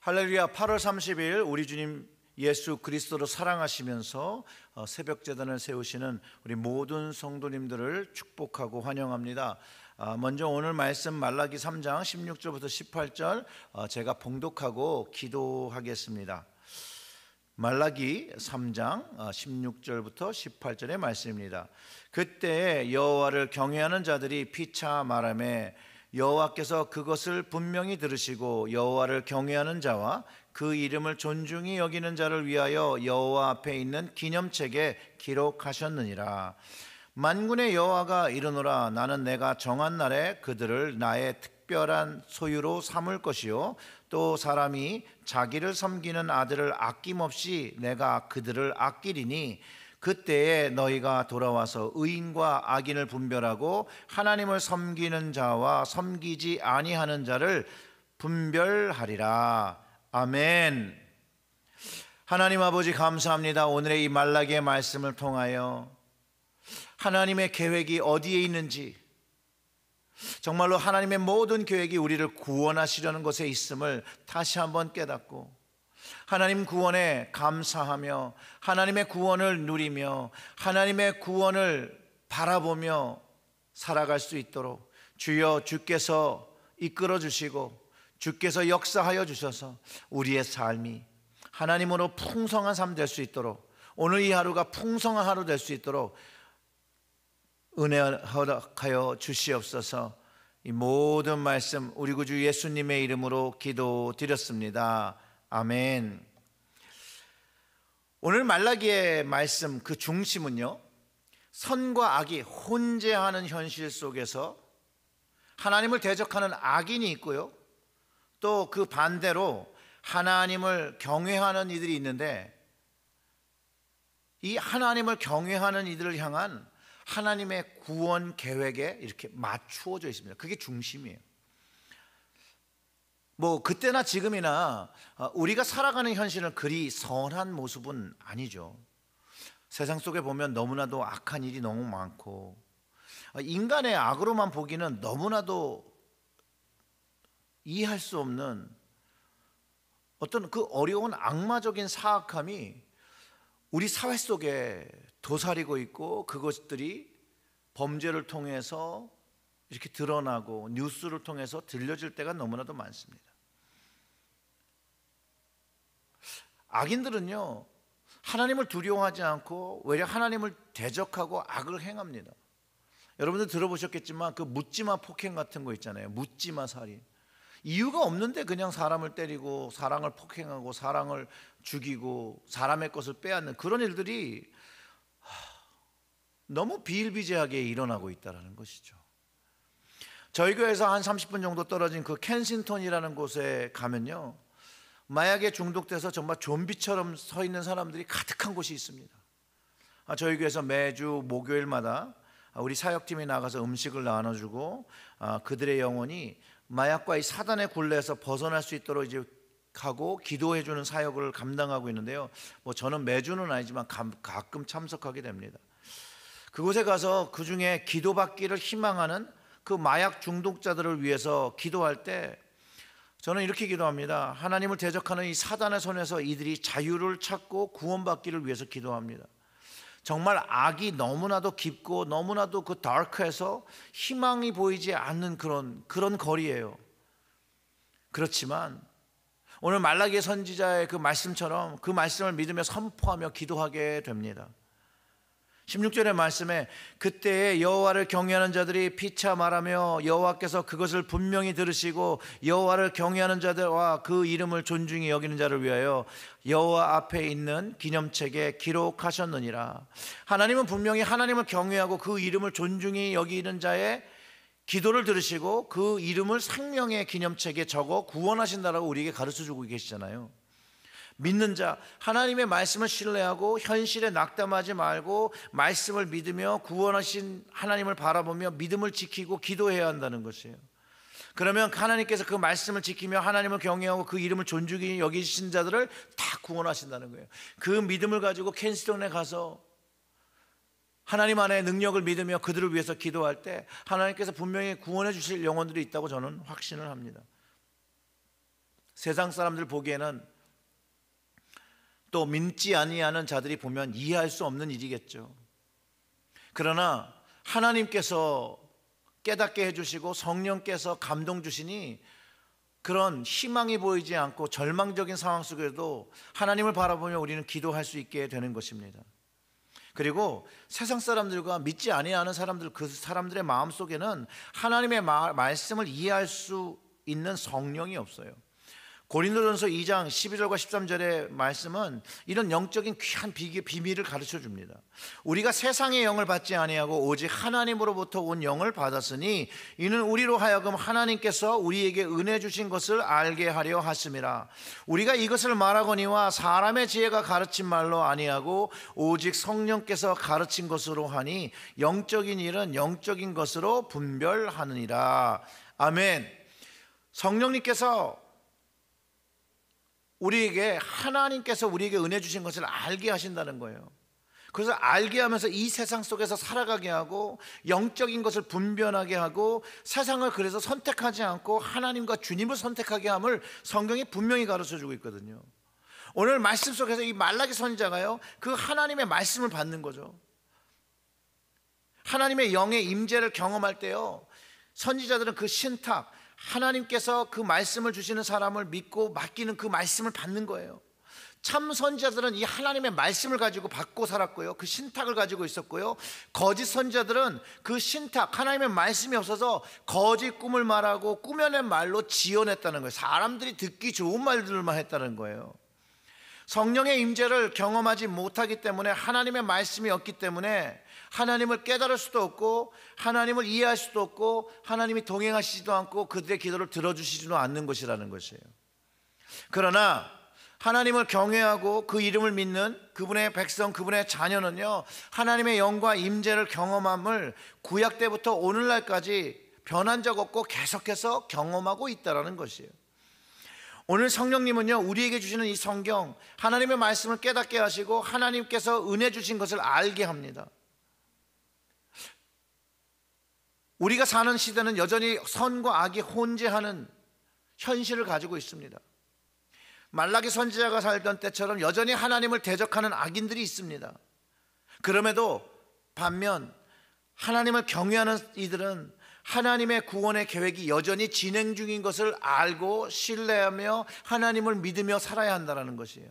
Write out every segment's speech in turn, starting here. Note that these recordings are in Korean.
할렐루야. 8월 30일 우리 주님 예수 그리스도로 사랑하시면서 새벽 제단을 세우시는 우리 모든 성도님들을 축복하고 환영합니다. 먼저 오늘 말씀 말라기 3장 16절부터 18절 제가 봉독하고 기도하겠습니다. 말라기 3장 16절부터 18절의 말씀입니다. 그때 여호와를 경외하는 자들이 피차 말하매 여호와께서 그것을 분명히 들으시고 여호와를 경외하는 자와 그 이름을 존중히 여기는 자를 위하여 여호와 앞에 있는 기념책에 기록하셨느니라. 만군의 여호와가 이르노라. 나는 내가 정한 날에 그들을 나의 특별한 소유로 삼을 것이요 또 사람이 자기를 섬기는 아들을 아낌없이 내가 그들을 아끼리니 그때에 너희가 돌아와서 의인과 악인을 분별하고 하나님을 섬기는 자와 섬기지 아니하는 자를 분별하리라. 아멘. 하나님 아버지 감사합니다. 오늘의 이 말라기의 말씀을 통하여 하나님의 계획이 어디에 있는지, 정말로 하나님의 모든 계획이 우리를 구원하시려는 것에 있음을 다시 한번 깨닫고 하나님 구원에 감사하며 하나님의 구원을 누리며 하나님의 구원을 바라보며 살아갈 수 있도록 주여 주께서 이끌어 주시고 주께서 역사하여 주셔서 우리의 삶이 하나님으로 풍성한 삶 될 수 있도록, 오늘 이 하루가 풍성한 하루 될 수 있도록 은혜 허락하여 주시옵소서. 이 모든 말씀 우리 구주 예수님의 이름으로 기도드렸습니다. 아멘. 오늘 말라기의 말씀 그 중심은요, 선과 악이 혼재하는 현실 속에서 하나님을 대적하는 악인이 있고요, 또 그 반대로 하나님을 경외하는 이들이 있는데, 이 하나님을 경외하는 이들을 향한 하나님의 구원 계획에 이렇게 맞추어져 있습니다. 그게 중심이에요. 그때나 지금이나 우리가 살아가는 현실은 그리 선한 모습은 아니죠. 세상 속에 보면 너무나도 악한 일이 너무 많고 인간의 악으로만 보기는 너무나도 이해할 수 없는 어떤 그 어려운 악마적인 사악함이 우리 사회 속에 도사리고 있고, 그것들이 범죄를 통해서 이렇게 드러나고 뉴스를 통해서 들려질 때가 너무나도 많습니다. 악인들은요, 하나님을 두려워하지 않고 오히려 하나님을 대적하고 악을 행합니다. 여러분들 들어보셨겠지만 그 묻지마 폭행 같은 거 있잖아요. 묻지마 살인. 이유가 없는데 그냥 사람을 때리고 사랑을 폭행하고 사랑을 죽이고 사람의 것을 빼앗는 그런 일들이 너무 비일비재하게 일어나고 있다는 것이죠. 저희 교회에서 한 30분 정도 떨어진 그 켄싱턴이라는 곳에 가면요, 마약에 중독돼서 정말 좀비처럼 서 있는 사람들이 가득한 곳이 있습니다. 저희 교회에서 매주 목요일마다 우리 사역팀이 나가서 음식을 나눠주고 그들의 영혼이 마약과 이 사단의 굴레에서 벗어날 수 있도록 이제 가고 기도해주는 사역을 감당하고 있는데요, 저는 매주는 아니지만 가끔 참석하게 됩니다. 그곳에 가서 그 중에 기도받기를 희망하는 그 마약 중독자들을 위해서 기도할 때 저는 이렇게 기도합니다. 하나님을 대적하는 이 사단의 손에서 이들이 자유를 찾고 구원받기를 위해서 기도합니다. 정말 악이 너무나도 깊고 너무나도 그 다크해서 희망이 보이지 않는 그런 거리예요. 그렇지만 오늘 말라기의 선지자의 그 말씀처럼 그 말씀을 믿으며 선포하며 기도하게 됩니다. 16절의 말씀에 그때에 여호와를 경외하는 자들이 피차 말하며 여호와께서 그것을 분명히 들으시고 여호와를 경외하는 자들과 그 이름을 존중히 여기는 자를 위하여 여호와 앞에 있는 기념책에 기록하셨느니라. 하나님은 분명히 하나님을 경외하고 그 이름을 존중히 여기는 자의 기도를 들으시고 그 이름을 생명의 기념책에 적어 구원하신다라고 우리에게 가르쳐주고 계시잖아요. 믿는 자, 하나님의 말씀을 신뢰하고 현실에 낙담하지 말고 말씀을 믿으며 구원하신 하나님을 바라보며 믿음을 지키고 기도해야 한다는 것이에요. 그러면 하나님께서 그 말씀을 지키며 하나님을 경외하고 그 이름을 존중히 여기신 자들을 다 구원하신다는 거예요. 그 믿음을 가지고 켄스턴에 가서 하나님 안에 능력을 믿으며 그들을 위해서 기도할 때 하나님께서 분명히 구원해 주실 영혼들이 있다고 저는 확신을 합니다. 세상 사람들 보기에는, 또 믿지 아니하는 자들이 보면 이해할 수 없는 일이겠죠. 그러나 하나님께서 깨닫게 해주시고 성령께서 감동 주시니 그런 희망이 보이지 않고 절망적인 상황 속에도 하나님을 바라보며 우리는 기도할 수 있게 되는 것입니다. 그리고 세상 사람들과 믿지 아니하는 사람들, 그 사람들의 마음속에는 하나님의 말씀을 이해할 수 있는 성령이 없어요. 고린도전서 2장 12절과 13절의 말씀은 이런 영적인 귀한 비밀을 가르쳐 줍니다. 우리가 세상의 영을 받지 아니하고 오직 하나님으로부터 온 영을 받았으니 이는 우리로 하여금 하나님께서 우리에게 은혜 주신 것을 알게 하려 하심이라. 우리가 이것을 말하거니와 사람의 지혜가 가르친 말로 아니하고 오직 성령께서 가르친 것으로 하니 영적인 일은 영적인 것으로 분별하느니라. 아멘. 성령님께서 하나님께서 우리에게 은혜 주신 것을 알게 하신다는 거예요. 그래서 알게 하면서 이 세상 속에서 살아가게 하고 영적인 것을 분별하게 하고 세상을 그래서 선택하지 않고 하나님과 주님을 선택하게 함을 성경이 분명히 가르쳐주고 있거든요. 오늘 말씀 속에서 이 말라기 선지자가요, 그 하나님의 말씀을 받는 거죠. 하나님의 영의 임재를 경험할 때요, 선지자들은 그 신탁, 하나님께서 그 말씀을 주시는 사람을 믿고 맡기는 그 말씀을 받는 거예요. 참 선지자들은 이 하나님의 말씀을 가지고 받고 살았고요, 그 신탁을 가지고 있었고요. 거짓 선지자들은 그 신탁, 하나님의 말씀이 없어서 거짓 꿈을 말하고 꾸며낸 말로 지어냈다는 거예요. 사람들이 듣기 좋은 말들만 했다는 거예요. 성령의 임재를 경험하지 못하기 때문에, 하나님의 말씀이 없기 때문에 하나님을 깨달을 수도 없고 하나님을 이해할 수도 없고 하나님이 동행하시지도 않고 그들의 기도를 들어주시지도 않는 것이라는 것이에요. 그러나 하나님을 경외하고 그 이름을 믿는 그분의 백성, 그분의 자녀는요, 하나님의 영과 임재를 경험함을 구약 때부터 오늘날까지 변한 적 없고 계속해서 경험하고 있다는 것이에요. 오늘 성령님은요, 우리에게 주시는 이 성경, 하나님의 말씀을 깨닫게 하시고 하나님께서 은혜 주신 것을 알게 합니다. 우리가 사는 시대는 여전히 선과 악이 혼재하는 현실을 가지고 있습니다. 말라기 선지자가 살던 때처럼 여전히 하나님을 대적하는 악인들이 있습니다. 그럼에도 반면 하나님을 경외하는 이들은 하나님의 구원의 계획이 여전히 진행 중인 것을 알고 신뢰하며 하나님을 믿으며 살아야 한다는 것이에요.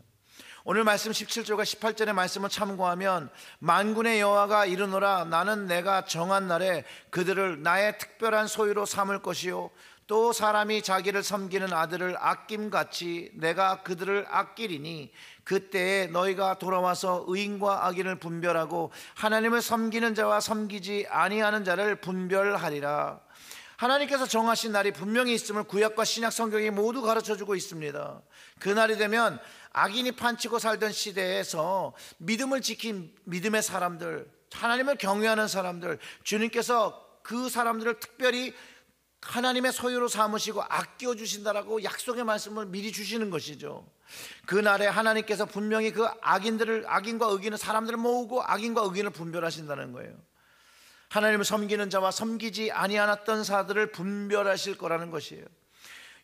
오늘 말씀 17절과 18절의 말씀을 참고하면, 만군의 여호와가 이르노라, 나는 내가 정한 날에 그들을 나의 특별한 소유로 삼을 것이요 또 사람이 자기를 섬기는 아들을 아낌같이 내가 그들을 아끼리니 그때에 너희가 돌아와서 의인과 악인을 분별하고 하나님을 섬기는 자와 섬기지 아니하는 자를 분별하리라. 하나님께서 정하신 날이 분명히 있음을 구약과 신약 성경이 모두 가르쳐주고 있습니다. 그 날이 되면 악인이 판치고 살던 시대에서 믿음을 지킨 믿음의 사람들, 하나님을 경외하는 사람들, 주님께서 그 사람들을 특별히 하나님의 소유로 삼으시고 아껴주신다라고 약속의 말씀을 미리 주시는 것이죠. 그 날에 하나님께서 분명히 그 악인과 의인은 사람들을 모으고 악인과 의인을 분별하신다는 거예요. 하나님을 섬기는 자와 섬기지 아니하였던 자들을 분별하실 거라는 것이에요.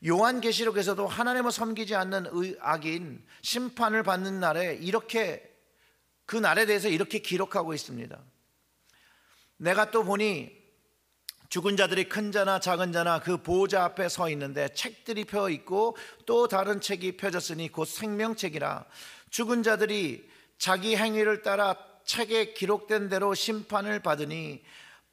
요한계시록에서도 하나님을 섬기지 않는 악인 심판을 받는 날에 그 날에 대해서 이렇게 기록하고 있습니다. 내가 또 보니 죽은 자들이 큰 자나 작은 자나 그 보호자 앞에 서 있는데 책들이 펴 있고 또 다른 책이 펴졌으니 곧 생명책이라. 죽은 자들이 자기 행위를 따라 책에 기록된 대로 심판을 받으니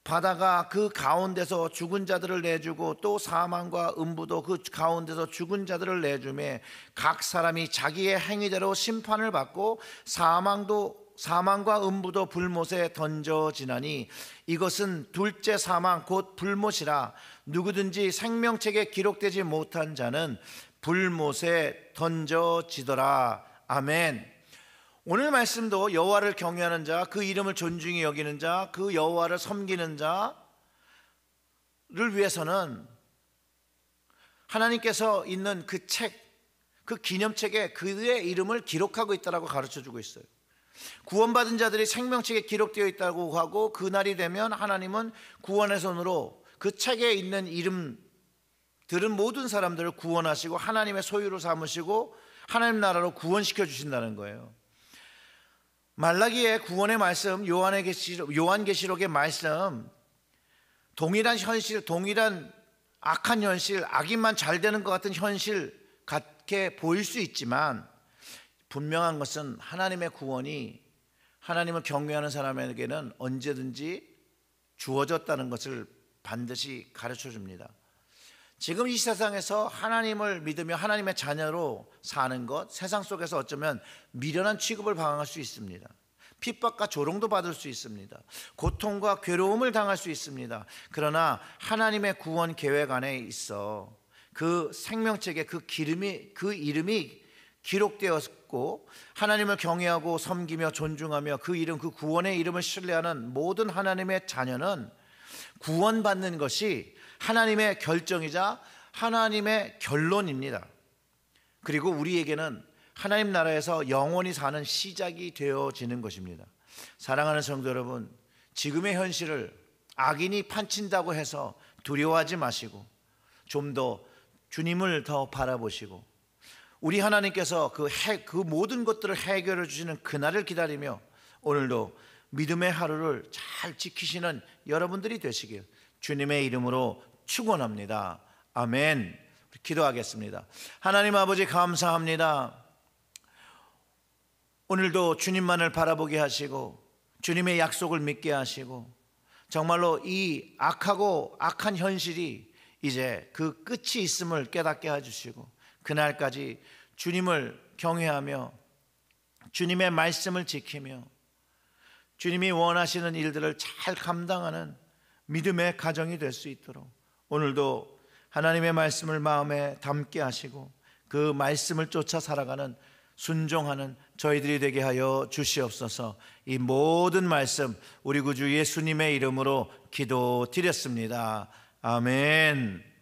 바다가 그 가운데서 죽은 자들을 내주고 또 사망과 음부도 그 가운데서 죽은 자들을 내주매 각 사람이 자기의 행위대로 심판을 받고 사망과 음부도 불못에 던져지나니 이것은 둘째 사망 곧 불못이라. 누구든지 생명책에 기록되지 못한 자는 불못에 던져지더라. 아멘. 오늘 말씀도 여호와를 경외하는 자, 그 이름을 존중히 여기는 자, 그 여호와를 섬기는 자를 위해서는 하나님께서 있는 그 책, 그 기념책에 그의 이름을 기록하고 있다고 가르쳐주고 있어요. 구원받은 자들이 생명책에 기록되어 있다고 하고 그날이 되면 하나님은 구원의 손으로 그 책에 있는 이름 들은 모든 사람들을 구원하시고 하나님의 소유로 삼으시고 하나님 나라로 구원시켜 주신다는 거예요. 말라기의 구원의 말씀, 요한계시록의 말씀, 동일한 현실, 동일한 악한 현실, 악인만 잘 되는 것 같은 현실 같게 보일 수 있지만 분명한 것은 하나님의 구원이 하나님을 경외하는 사람에게는 언제든지 주어졌다는 것을 반드시 가르쳐 줍니다. 지금 이 세상에서 하나님을 믿으며 하나님의 자녀로 사는 것, 세상 속에서 어쩌면 미련한 취급을 당할 수 있습니다. 핍박과 조롱도 받을 수 있습니다. 고통과 괴로움을 당할 수 있습니다. 그러나 하나님의 구원 계획 안에 있어 그 생명책에 그 이름이 기록되었고 하나님을 경외하고 섬기며 존중하며 그 이름, 그 구원의 이름을 신뢰하는 모든 하나님의 자녀는 구원받는 것이 하나님의 결정이자 하나님의 결론입니다. 그리고 우리에게는 하나님 나라에서 영원히 사는 시작이 되어지는 것입니다. 사랑하는 성도 여러분, 지금의 현실을 악인이 판친다고 해서 두려워하지 마시고 좀 더 주님을 더 바라보시고 우리 하나님께서 그 모든 것들을 해결해 주시는 그날을 기다리며 오늘도 믿음의 하루를 잘 지키시는 여러분들이 되시길 주님의 이름으로 축원합니다. 아멘. 기도하겠습니다. 하나님 아버지 감사합니다. 오늘도 주님만을 바라보게 하시고 주님의 약속을 믿게 하시고 정말로 이 악한 현실이 이제 그 끝이 있음을 깨닫게 해주시고 그날까지 주님을 경외하며 주님의 말씀을 지키며 주님이 원하시는 일들을 잘 감당하는 믿음의 가정이 될 수 있도록 오늘도 하나님의 말씀을 마음에 담게 하시고 그 말씀을 쫓아 살아가는 순종하는 저희들이 되게 하여 주시옵소서. 이 모든 말씀 우리 구주 예수님의 이름으로 기도드렸습니다. 아멘.